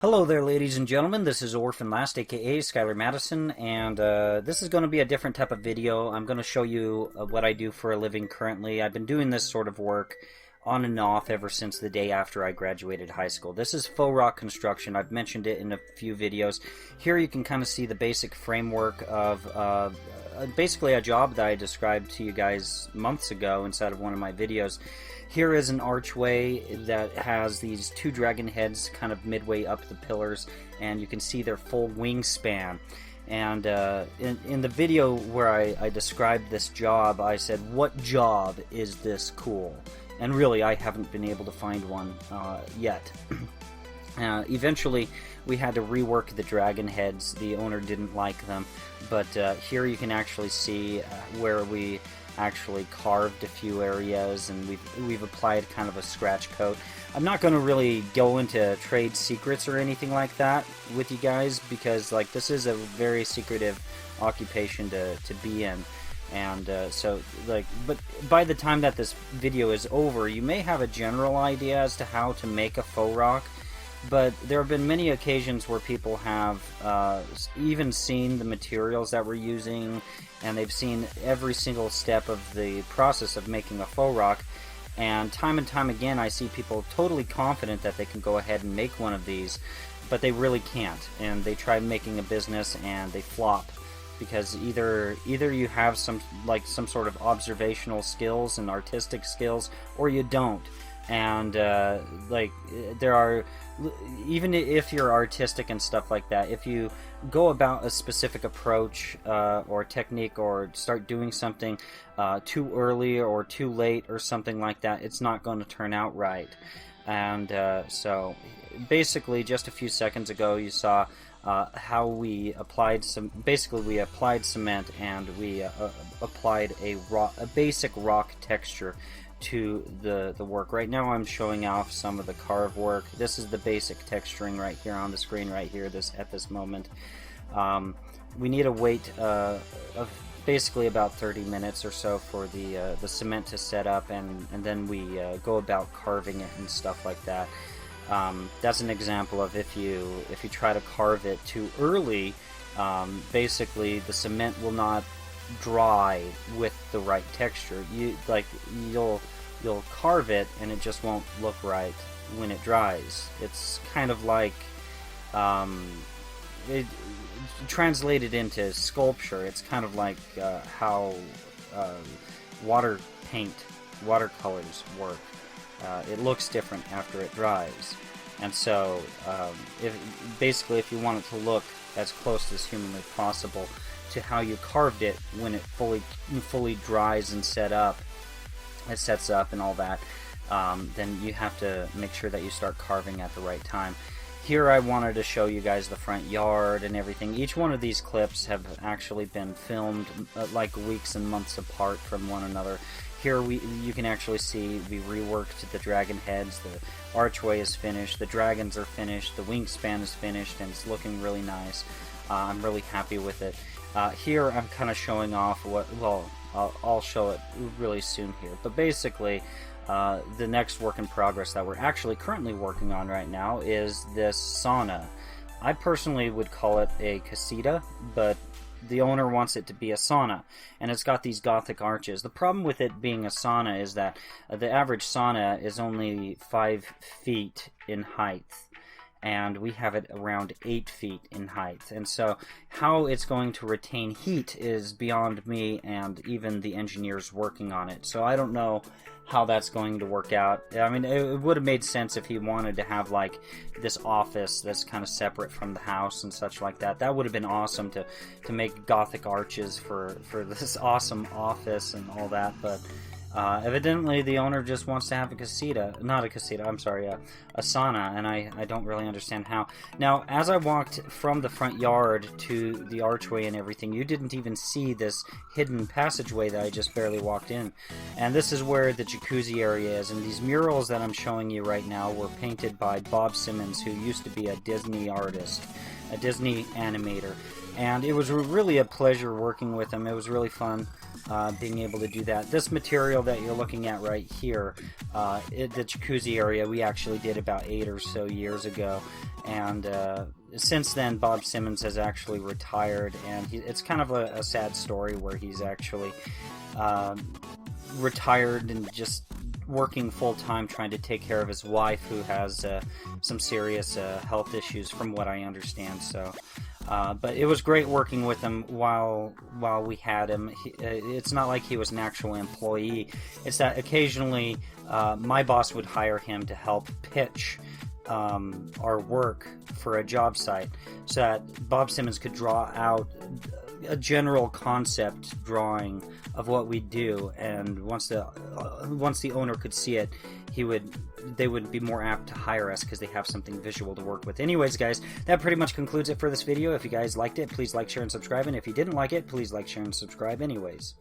Hello there, ladies and gentlemen. This is Orphanlast, aka Skylar Madison, and this is going to be a different type of video. I'm going to show you what I do for a living currently. I've been doing this sort of work on and off ever since the day after I graduated high school. This is faux rock construction. I've mentioned it in a few videos. Here you can kind of see the basic framework of basically a job that I described to you guys months ago inside of one of my videos. Here is an archway that has these two dragon heads kind of midway up the pillars, and you can see their full wingspan. And in the video where I described this job, I said, what job is this cool? And really, I haven't been able to find one yet. Eventually, we had to rework the dragon heads. The owner didn't like them, but here you can actually see where we actually carved a few areas, and we've applied kind of a scratch coat. I'm not going to really go into trade secrets or anything like that with you guys, because like this is a very secretive occupation to be in. And so like, but by the time that this video is over, you may have a general idea as to how to make a faux rock. But there have been many occasions where people have even seen the materials that we're using, and they've seen every single step of the process of making a faux rock. And time again, I see people totally confident that they can go ahead and make one of these, but they really can't. And they try making a business and they flop, because either you have some sort of observational skills and artistic skills, or you don't. And like there are, even if you're artistic and stuff like that, if you go about a specific approach or technique, or start doing something too early or too late or something like that, it's not going to turn out right. And so basically just a few seconds ago you saw how we applied we applied cement, and we applied a basic rock texture to the work. Right now I'm showing off some of the carve work. This is the basic texturing right here on the screen right here at this moment. We need a wait of basically about 30 minutes or so for the cement to set up, and then we go about carving it and stuff like that. That's an example of if you try to carve it too early, basically the cement will not dry with the right texture. You'll carve it and it just won't look right when it dries. It's kind of like it translated into sculpture. It's kind of like how watercolors work. It looks different after it dries, and so if you want it to look as close as humanly possible to how you carved it when it fully dries and sets up and all that, then you have to make sure that you start carving at the right time. Here I wanted to show you guys the front yard and everything. Each one of these clips have actually been filmed like weeks and months apart from one another. Here you can actually see we reworked the dragon heads, the archway is finished, the dragons are finished, the wingspan is finished, and it's looking really nice. I'm really happy with it. Here I'm kind of showing off I'll show it really soon here, but basically the next work in progress that we're actually currently working on right now is this sauna. I personally would call it a casita, but the owner wants it to be a sauna, and it's got these Gothic arches. The problem with it being a sauna is that the average sauna is only 5 feet in height, and we have it around 8 feet in height. And so how it's going to retain heat is beyond me and even the engineers working on it. So I don't know how that's going to work out. I mean, it would have made sense if he wanted to have like this office that's kind of separate from the house and such like that. That would have been awesome to make Gothic arches for this awesome office and all that, but evidently the owner just wants to have a sauna, and I don't really understand how. Now, as I walked from the front yard to the archway and everything, you didn't even see this hidden passageway that I just barely walked in. And this is where the jacuzzi area is, and these murals that I'm showing you right now were painted by Bob Simmons, who used to be a Disney artist, a Disney animator. And it was really a pleasure working with him. It was really fun. being able to do that. This material that you're looking at right here, the jacuzzi area, we actually did about 8 or so years ago, And since then, Bob Simmons has actually retired, and it's kind of a sad story where he's actually retired and just working full-time trying to take care of his wife, who has some serious health issues from what I understand. So but it was great working with him while we had him. It's not like he was an actual employee. It's that occasionally my boss would hire him to help pitch our work for a job site, so that Bob Simmons could draw out a general concept drawing of what we do, and once the owner could see it, they would be more apt to hire us because they have something visual to work with. Anyways, guys, that pretty much concludes it for this video. If you guys liked it, please like, share, and subscribe, and if you didn't like it, please like, share, and subscribe anyways.